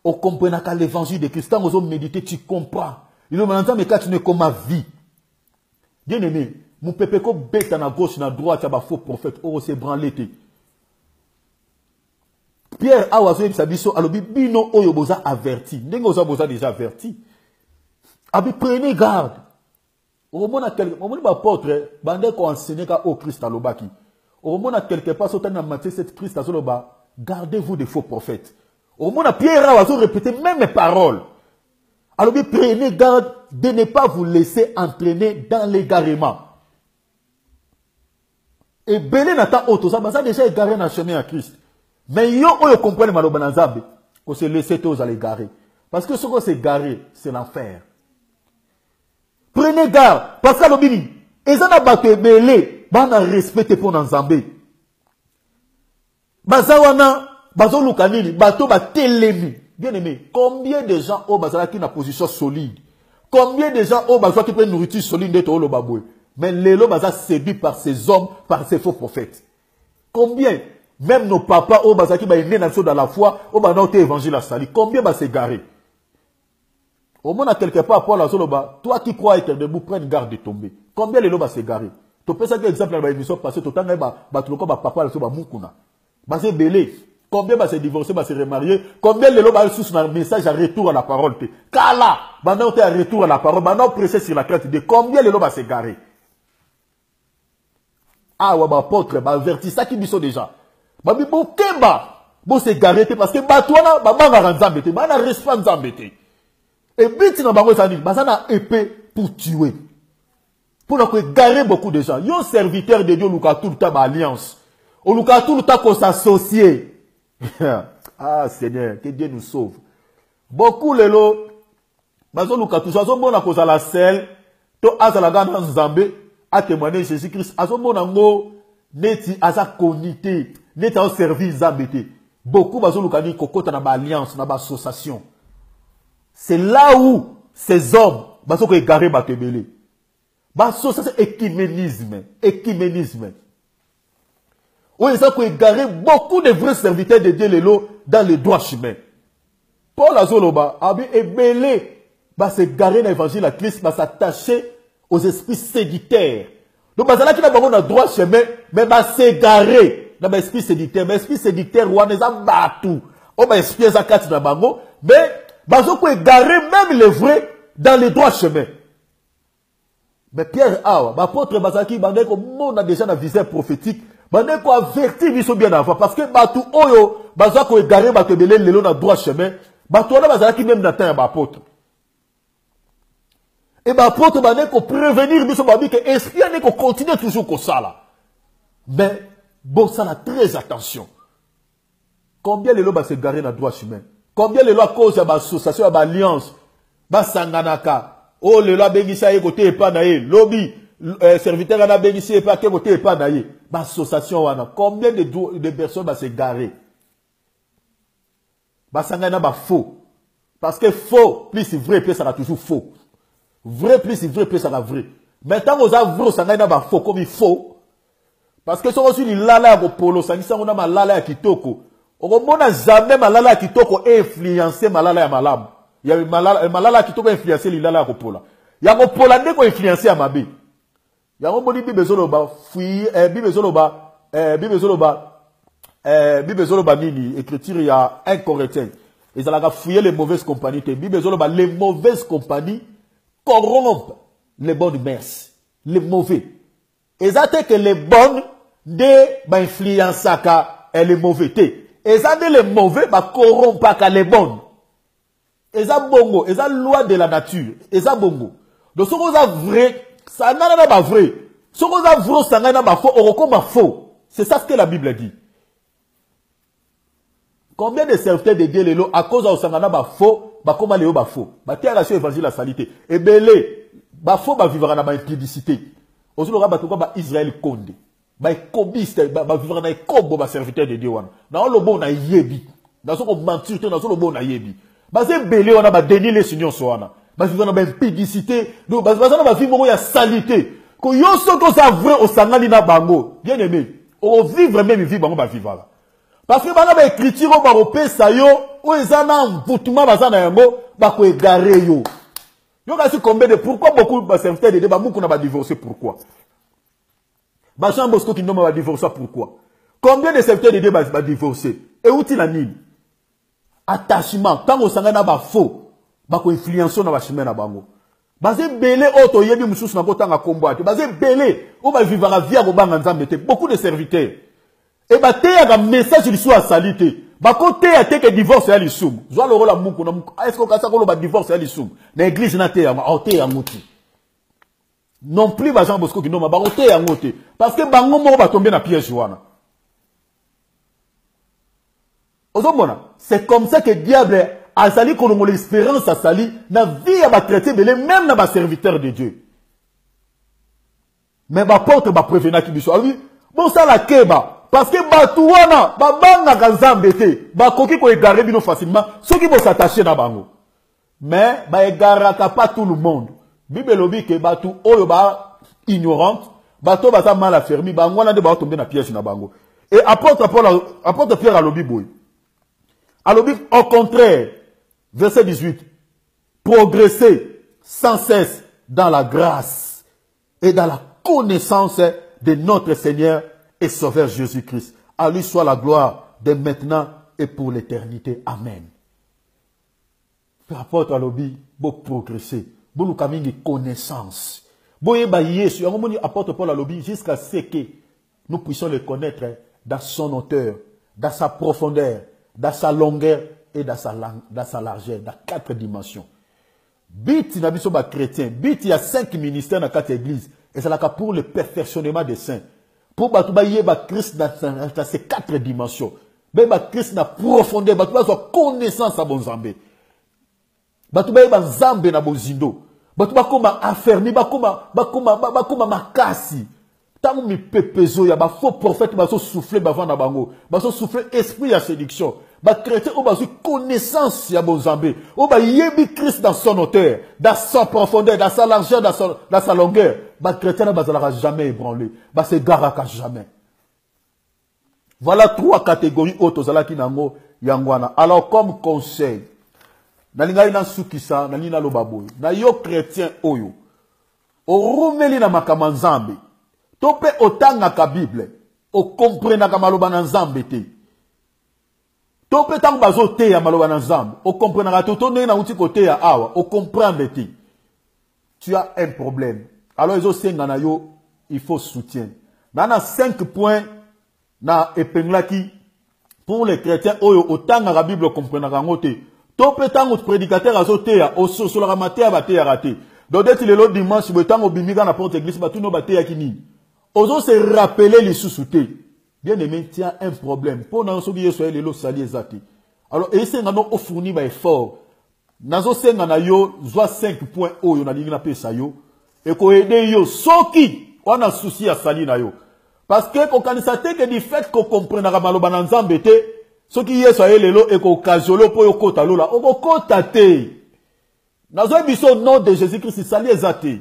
O comprenaka l'évangile de Christ. Quand vous méditer, tu comprends. Il me dit mais quand tu ne comme ma vie. Bien aimé, mon pepeko bête na gauche na droite, ya ba faux prophète, oh c'est branlé. Pierre a oiseau et sabiso alobi bino oyo boza averti. Ndenge oza boza déjà averti. Abi prenez garde. Au moment ba apôtre bande ko enseigner ka au Christ alobaki. Au moment quelque part sautant dans Matthieu 7 Christ azoloba gardez-vous des faux prophètes. Au moment Pierre a oiseau répéter même paroles. Alobi prenez garde de ne pas vous laisser entraîner dans l'égarement. Et belé n'attend auto, ça a déjà égaré dans le chemin à Christ. Mais yo, on comprend le maloba nazambe, qu'on se laisse tous à l'égarer. Parce que ce qu'on s'est garé, c'est l'enfer. Prenez garde, parce que l'obini, et ça n'a pas été belé, bah on a respecté pour Nzambe. Bazawana, bazo lukanini, bato ba telemi. Bien aimé, combien de gens ont bazala qui na position solide? Combien de gens ont bazala qui prennent nourriture solide de to lo baboué? Mais les lots bazala séduits par ces hommes, par ces faux prophètes. Combien? Même nos papas ont bazala qui ba né dans la foi, ont bazala été évangile à sali. Combien va s'égarer? Au moins, à quelque part, Paul Azoloba, toi qui crois être debout, prenne garde de tomber. Combien les lots va s'égarer? Tu peux ça que exemple dans l'émission passée, tu as papa Azoloba Moukouna. Bah c'est belé. Combien va se divorcer, va se remarier? Combien les lots va sous un message à retour à la parole? Kala, maintenant tu es à retour à la parole, maintenant pressé sur la crainte de combien les lots va s'égarer? Ah ouais, bah apôtre, bah averti ça qui sont déjà. Bah mais bon keba, bon s'égarer parce que bah toi là, bah bah ranzambete, bah na respect zambete. Et bit na bango ça dit, bah ça na épée pour tuer. Pour nous égarer beaucoup de gens. Yo serviteur de Dieu, Luka tout le temps alliance. On Luka tout le temps qu'on s'associe. Ah Seigneur, que Dieu nous sauve. Beaucoup les lots, bazo Luka tout ça, bon à cause de la selle, to azalaga dans Zambé, a témoigné Jésus-Christ, azo bon ngo neti aza konité, neti au service Zambété. Beaucoup bazo Luka dit kokota na ba alliance, na ba association. C'est là où ces hommes, bazo ko égarer ba tebele. Baso, ça c'est écuménisme. Écuménisme. Oui, ça peut égarer beaucoup de vrais serviteurs de Dieu dans le droit chemin. Paul Azoloba a bien ébélé, va s'égarer dans l'évangile à Christ, va s'attacher aux esprits séditaires. Donc, là qui n'a pas le droit chemin, mais va s'égarer dans l'esprit séditaire. Mais l'esprit séditaire, on est en batou. On va expliquer ça quatre dans bango, mais baso peut égarer même les vrais dans le droit chemin. Mais Pierre Awa, l'apôtre Bazaki, on a déjà un visage prophétique, on a averti biso bien avant, parce que Batou Oyo, Bazako est garé, Batou Belé, le long dans droit chemin, Batou Oyo Bazaki même n'atteint l'apôtre. Et l'apôtre va prévenir biso Babi que esprit qu'on continue toujours comme ça là. Mais bon, ça a très attention. Combien les lois va se garer dans droit chemin? Combien les lois cause à l'association, à l'alliance, Sanganaka? Oh, le loi bénissé à côté et pas naïe. Lobby, serviteur à la bénissé et pas côté et pas naïe. L'association, combien de personnes va se garer? Sangana va faux. Parce que faux, plus c'est vrai, plus ça va toujours faux. Vrai, plus c'est vrai, plus ça va vrai. Maintenant, on a vrai, Sangana va faux comme il faut. Parce que si on suit l'ala au polo, ça dit ça, on a ma lala à kitoko. On n'a jamais ma lala à kitoko influencé ma lala à malam. Il y a malala qui t'a influencé l'ilala à Kopola. Il y a Kopola qui a influencé à Mabé. Il y a un bon bibezoloba, fouille, bibezoloba nini, écriture, il y a un correcteur. Ils allaient fouiller les mauvaises compagnies. Bibezoloba, les mauvaises compagnies corrompent les bonnes mœurs. Les mauvais. Ils ont que les bonnes, influencent les mauvais. Ils ont les mauvais, corrompent les bonnes. Eza bongo, eza loi de la nature, eza bongo. Donc ce qu'on a vrai, ça n'a pas vrai. Ce qu'on a vrai, ça n'a pas faux, on faux. C'est ça ce que la Bible dit. Combien de serviteurs de Dieu les à cause de ça n'a pas faux, bah comment les ba faux. Bah tiens la évangile la salité. Et belé, bah faux bah vivre dans la impudicité. Aujourd'hui on va ba Israël Condé. Bah cobiste, bah vivre dans kobo bah serviteur de Dieu wana. Dans le bon na yebi. Dans ce qu'on mentir, dans le bon na yebi. Basé belé on a déni les signaux soana. Basé on a impudicité, donc basé on a vivre ya salité. Ko yo soto ça vrai au sangani na bango. Bien aimé, on vivre même vivre bango ba vivre là. Parce que bana ba écriture ba repesa yo, o ezana mvutuma bazana yango ba ko égarer yo. Yo kasi combien de pourquoi beaucoup de serviteurs de débat beaucoup na ba divorcer pourquoi? Ba Jean Bosco qui non ba divorcer pourquoi? Combien de serviteurs de débat ba divorcer? Et où tu la nini? Attachement, quand on s'en a faux, bah qu'on influence na chemin na bango. Basé belé auto yebi mususu na kotanga combat. Basé belé, on va vivre la vie à banga nzambete. Beaucoup de serviteurs. Et bah te ya message il soit salité. Bah côté ya te que divorce ya lisum. Joa le rôle à muku na est-ce qu'on kasa ko ba divorce ya lisum. Na église na te ya ma te ya muti. non plus Jean Bosco qui non ba côté yango te parce que bango moko ba tomber na piège wana. C'est comme ça que diable a sali kolongo l'espérance a sali na vie ya ba chrétien belé même na ba serviteur de Dieu. Mais ba porte ba prévenir ki biso. Oui, bon ça la keba parce que batu wana ba banga ka Nzambe te ba koki ko égarer bino facilement ceux qui vont s'attacher na bango. Mais ba égaraka pas tout le monde. Bible lobi ke batu oyo ba ignorante, bato ba ta mal affermi, ba ngwana de ba tomber na piège na bango. Et apôtre Pierre à lobi boy. À lobi au contraire, verset 18, progresser sans cesse dans la grâce et dans la connaissance de notre Seigneur et Sauveur Jésus-Christ. À lui soit la gloire de maintenant et pour l'éternité. Amen. Apôtre à lobi, beau progresser. Bon, nous connaissance. Bon, Yesu, apôtre Paul à lobby jusqu'à ce que nous puissions le connaître dans son hauteur, dans sa profondeur, dans sa longueur et dans sa largeur, dans 4 dimensions. Bit n'a pas chrétien, bit il y a 5 ministères dans 4 églises et c'est là pour le perfectionnement des saints. Pour battre Christ dans ces 4 dimensions. Battre Christ dans profondeur, battre connaissance à bon Zambé. Batouba ba Nzambe na bozindo. Batouba koma affermi, bakoma makasi. Tango mi pepezo ya ba faux prophète ba so souffler ba vanda bango. Ba so souffler esprit ya séduction. Ba chrétien o ba so connaissance ya bon Nzambe. O ba yebi Christ dans son hauteur, dans sa profondeur, dans sa largeur, dans sa longueur. Ba chrétien na bazalaka jamais ébranlé. Ba se garaka jamais. Voilà 3 catégories autozalaki nango yangwana. Alors comme conseil nalingai na sukisa na nina lobaboy na yo chrétien oyo orumeli na makama Nzambe to pe otanga ka Bible o comprendre ka maloba na Nzambe te to pe tang bazo te ya maloba na Nzambe o comprendre ka to ne na uti côté ya awa o comprendre te tu as un problème. Alors ils ont senga na yo il faut soutien na 5 points na epinglaki pour les chrétiens oyo otanga ka Bible comprendre ka ngote. Topé tango prédicateur azotea au sur la maté abaté raté. Donc dès le dimanche le tango bimiga na porte église batu no baté yakini. Ozo se rappeler les sous-soutés. Bien aimé, tiens un problème. Pour na sobi yeso le lo sali ezati. Alors essayer ngano o fournir ba effort. Nazo senga na yo zwa 5 points oyo na linga pesa yo et ko aider yo soki on a souci à sali na yo. Parce que ko kanisa te que du fait qu'on comprenne na maloba na Nzambe te ce qui est sur l'élo et qu'occasionné pour yo kota lola, on kota te. Nazo biso nom de Jésus-Christ sali ezate.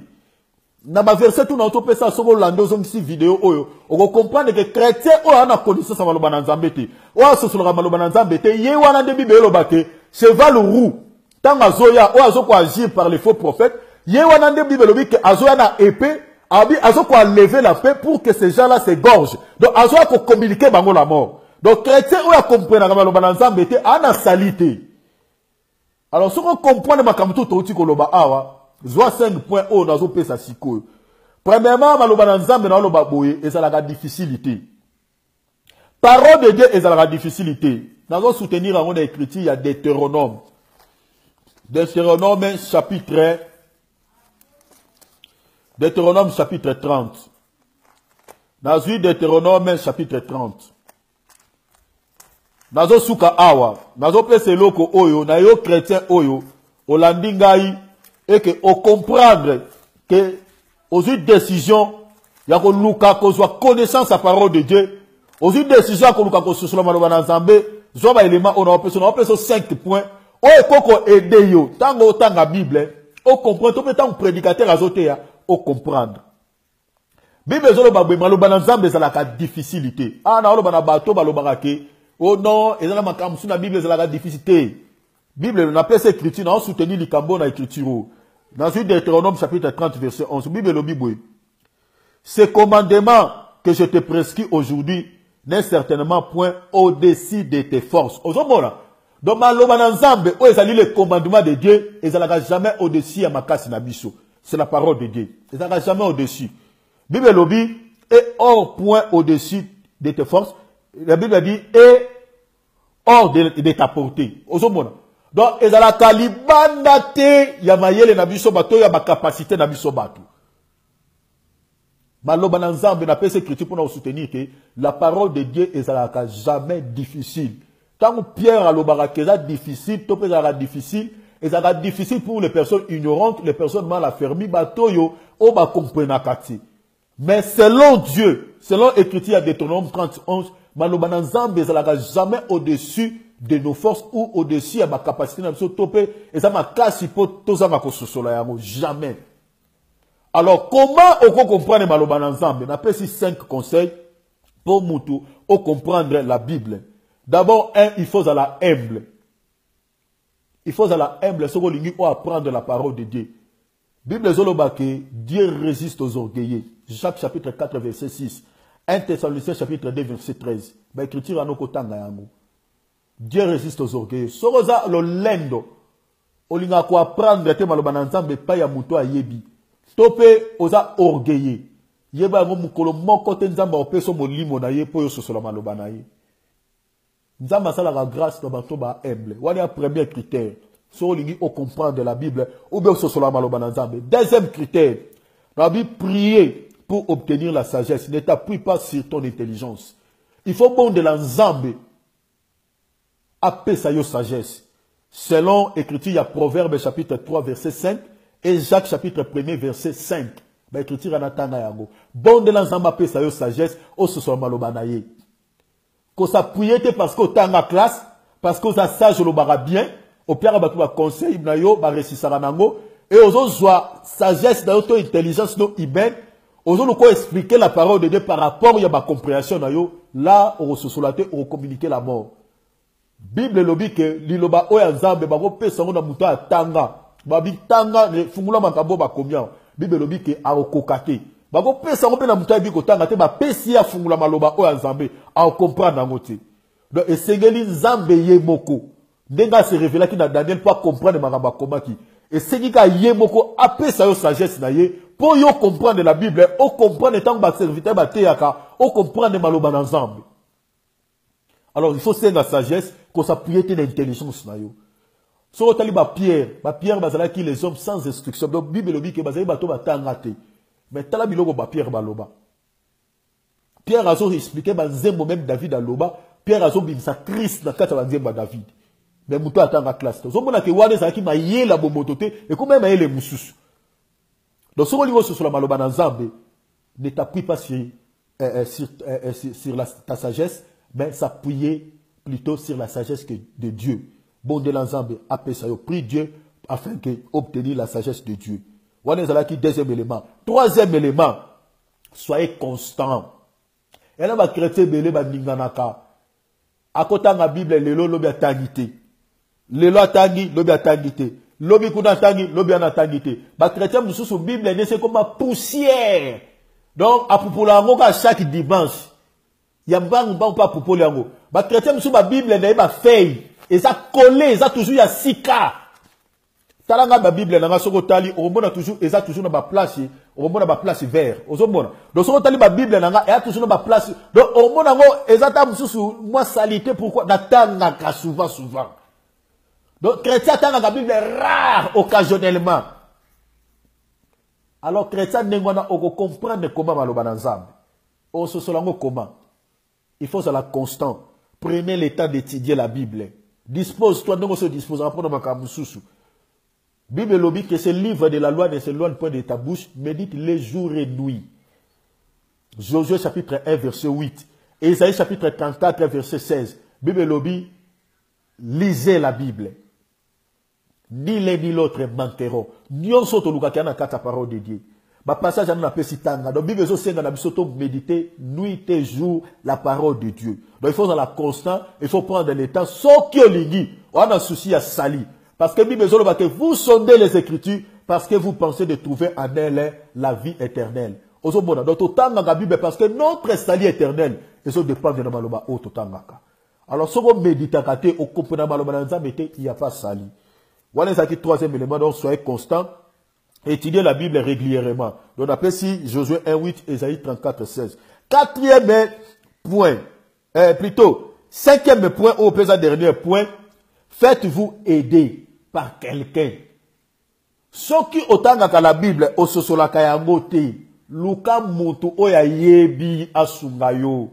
Na ba verset tout na to pesa soko lando zo ngisi vidéo oyo, on comprendre que chrétien o ana connaissance sa maloba na Nzambe te. O aso sur la maloba na Nzambe te, ye wana de Bible lobate, cheval roux. Tanga zoya o azo ko agir par les faux prophètes, ye wana de Bible lobike azoya na épée, abi azo ko lever la paix pour que ces gens-là se gorgent. Donc azo ko communiquer bango la mort. Donc, chrétien, on a compris que le Nzambe était en salité. Alors, si on comprend que le awa, 5 points haut dans le sa siko. Premièrement, le Nzambe na loba boye, et ça la difficulté. Parole de Dieu, et ça la difficulté. Nous allons soutenir en écriture, il y a Deutéronome. Deutéronome chapitre 30. Dans Deutéronome chapitre 30. Nazo suka awa, nazo pese loko oyo, na yo chrétien oyo, olandi ngai, et que o comprendre que aux décision, ya ko luka ko soit connaissance à parole de Dieu, aux décision ko luka ko susula maloba na Nzambe, zo ba élément on a pese 5 points, o koko aider yo, tango tanga Bible, o comprendre to pe tango prédicateur azotea, o comprendre. Bible zo ba maloba na Nzambe za la difficulté. Ah na lo ba na bato ba lo ba ke oh non, et dans la Bible, c'est la difficulté. Bible, on appelle cette écriture, on soutenu l'Ikambo dans l'écriture. Dans une Deutéronome chapitre 30, verset 11, Bible le Bible. Ce commandement que je te prescris aujourd'hui n'est certainement point au-dessus de tes forces. Donc, Nzambe, où est le commandement de Dieu, et ça n'a jamais au-dessus à Makasi Nabiso. C'est la parole de Dieu. Et ça n'a jamais au-dessus. Bible lobby est hors point au-dessus de tes forces. La Bible dit, et hors de ta portée. Donc, et la kalibanda te, ya mayele na biso bato, ya ma capacité na biso bato. Maloba na nzambe na pese écriture pour nous soutenir que la parole de Dieu est jamais difficile. Tant que Pierre a l'obara que c'est difficile, tout est difficile, et ça sera difficile pour les personnes ignorantes, les personnes mal affermies, batoyo, ou ba comprena kati. Mais selon Dieu, selon l'écriture de Deutéronome 31, maloba na nzambe ça jamais au-dessus de nos forces ou au-dessus de ma capacité de topé, et ça m'a cassé pour tout ça m'a jamais. Alors, comment on peut comprendre maloba na nzambe? On appelle ici 5 conseils pour Moutou, ou comprendre la Bible. D'abord, il faut à la humble. Il faut à la humble, ce qu'on ou apprendre la parole de Dieu. Bible Zolobake, Dieu résiste aux orgueilleux. Jacques chapitre 4, verset 6. 1 Thessaloniciens chapitre 2, verset 13. Bah, écriture à nos côtés, Dieu résiste aux orgueilleux. Soroza lo lendo. Olinga ko apprendre te maloba na nzambe pa ya muto ayebi. Topé oza orgueilleux. Yeba ngo mukolo moko te nzamba opeso molimo na ye po yo sosola maloba na ye. Nzamba sala la grâce na bato ba humble. Wali a premier critère. So olingi o comprendre la Bible ou bien sosola maloba na nzambe. Deuxième critère. La Bible prier pour obtenir la sagesse. Ne t'appuie pas sur ton intelligence. Il faut bon de la nzambe. Apé sa yo sagesse. Selon écriture, il y a Proverbe chapitre 3 verset 5 et Jacques chapitre 1 verset 5. Bah écriture en attendant yango. Bon de l'ensemble apé sa yo sagesse, o se soit malobanaye. Ko sa prier parce que tanga classe, parce que ça sage le bara bien, au pire ba ba conseil na yo ba resisara nango et aux autres soit sagesse na yo to intelligence no iben, aux autres ko expliquer la parole de Dieu par rapport ya ba compréhension na yo, là on se solater on communiquer la mort. Bible lobi que liloba oya nzambe ba ko pesa ngo na muto atanga. Babi tanga le fungula makabo ba combien. Bible lobi que a okokate. Ba ko pesa ngo pe na muto abi ko tanga te ba pesi ya fungula maloba oya nzambe a comprendre ngo te. Donc esengeli nzambe ye moko. Ndenga se révéla ki na Daniel pour comprendre makamba komaki. Esengi ka ye moko apesa yo sagesse na ye pour yo comprendre la Bible, o comprendre tant ba serviteur ba teyaka, o comprendre maloba na nzambe. Alors il faut c'est la sagesse qu'on s'appuie sur l'intelligence na yo. So otali ba Pierre bazala ki les hommes sans instruction. Donc Bible dit que bazali bato batanga te. Mais tala biloko ba Pierre baloba. Pierre a expliqué ba nzembo même David aloba, Pierre a bimisa Christ na kata ba nzembo David. Mais muto atanga classe. So mona ke wane za ki ma yela bomotote et comme même yele mususu. Donc so livo sur la maloba na nzambe, ne t'appuie pas sur ta sagesse, mais s'appuyer plutôt sur la sagesse de Dieu. Bon de l'ensemble, appelle ça, prie Dieu afin d'obtenir la sagesse de Dieu. Voilà qui deuxième élément. Troisième élément, soyez constant. Et là, va chrétien belé ba ninganaka. À côté de la Bible, le lobi a tangité. Le lo tangi, lobi a tangité. Lobi kuna tangi, lobi a tangité. Ba chrétien nous sous Bible, c'est comme ma poussière. Donc, à propos la ngoka chaque dimanche. Yambang ba pas pour yango. Ba chrétien sous ba Bible na ba feuille. Et ça collé, ça toujours ya sika. Talanga ba Bible na soko tali, o mona toujours et ça toujours na ba place, o mona ba place vert. O mona. Donc soko tali ba Bible na et toujours na ba place. Donc o mona ngo ezata mususu moi salité pourquoi na tanga ka souvent. Donc chrétien tanga la Bible rare occasionnellement. Alors chrétien n'engona oko comprendre comment maloba na nzambe. O so solango comment. Il faut ça la constant. Prenez le temps d'étudier la Bible. Dispose-toi, non se dispose à prendre ma kamususu. Bible lobby que ce livre de la loi ne s'éloigne point de ta bouche, médite les jours et nuits. Josué chapitre 1 verset 8. Et Isaïe chapitre 34 verset 16. Bible lobby, lisez la Bible. Ni l'un ni l'autre manqueront. Nyon soto lukakana kata parole de Dieu. Ba passage à nous appelle sitanga. Donc Bible zo senga na bisoto méditer nuit et jour la parole de Dieu. Donc il faut dans la constant, il faut prendre le temps. Sauf que ligi, on a un souci à sali. Parce que Bible zo que vous sondez les Écritures parce que vous pensez de trouver en elle la vie éternelle. Ozomona. Donc autant la Bible parce que notre salut éternel, et ça dépend de maloba auto tangaka. Alors si vous méditez kate au comprendre maloba nza mete il y a pas sali. Voilà ça qui troisième élément. Donc soyez constant. Étudiez la Bible régulièrement. Donc, on appelle ici Josué 1:8, Ésaïe 34:16. Quatrième point, plutôt, cinquième point, au présent dernier point, faites-vous aider par quelqu'un. Ce qui autant que la Bible, au sosola kayangote, luka moto oya yebi asunga yo.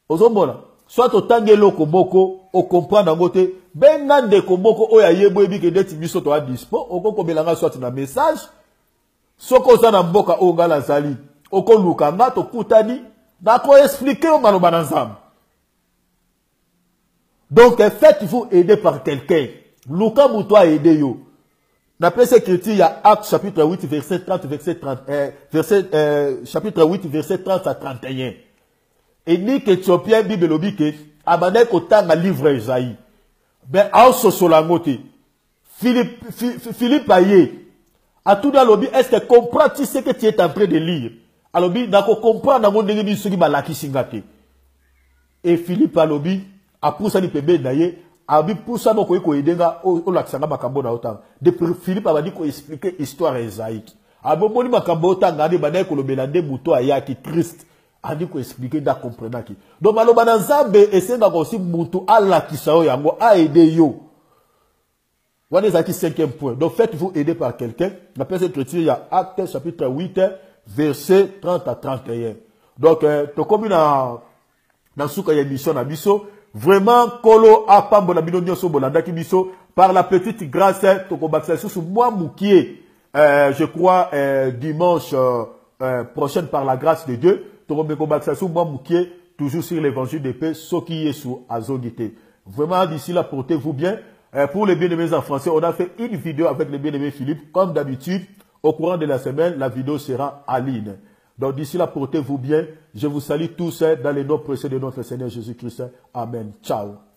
Ozomona, soit otange loko moko, o comprendre ngote, benga ndeko moko oya yebo ebi ke deti biso to a dispo, oko belanga soit na message, soko za na mboka o ngala zali, oko luka nga to kutani, na ko expliquer o maloba na nzambe. Donc, faites-vous aider par quelqu'un. Luka moto a aidé yo. D'après cette écriture, il y a Actes chapitre 8, verset 30, chapitre 8, verset 30 à 31. Et ni que Éthiopien, Bible lobi que, abandonne autant à livre Esaïe. Ben, en sosolangote. Philippe Aye. À tout dans lobby, est-ce que comprends tu ce que tu es en train de lire? Alors, d'accord, comprends dans mon début, ce qui m'a laki singate. Et Philippe a lobby, a poussé ni pebe d'ailleurs, abi poussa moko ko edenga o laksanga makambo na otanga. Depuis Philippe a dit ko expliquer histoire Esaïe. Abo moni makambo otanga de banaye ko lobela de muto ayaki triste. A dit ko expliquer da comprendre ki. Donc maloba na Nzambe esenga ko si muto ala kisao yango a aider yo. Voilà les acquis 5e point. Donc faites-vous aider par quelqu'un. La personne écriture il y a Actes chapitre 8 verset 30 à 31. Donc to comme na souka ya mission na biso. Vraiment, Kolo a pas bon abino nyoso bolanda ki biso par la petite grâce toko baksa sous moi moukié je crois dimanche prochain par la grâce de Dieu toko beko baksa sous moi moukié toujours sur l'évangile de paix soki yesu azogité. Vraiment d'ici là portez-vous bien. Pour les bien-aimés en français, on a fait une vidéo avec le bien-aimé Philippe comme d'habitude. Au courant de la semaine, la vidéo sera en ligne. Donc d'ici là, portez-vous bien. Je vous salue tous dans les noms précieux de notre Seigneur Jésus-Christ. Amen. Ciao.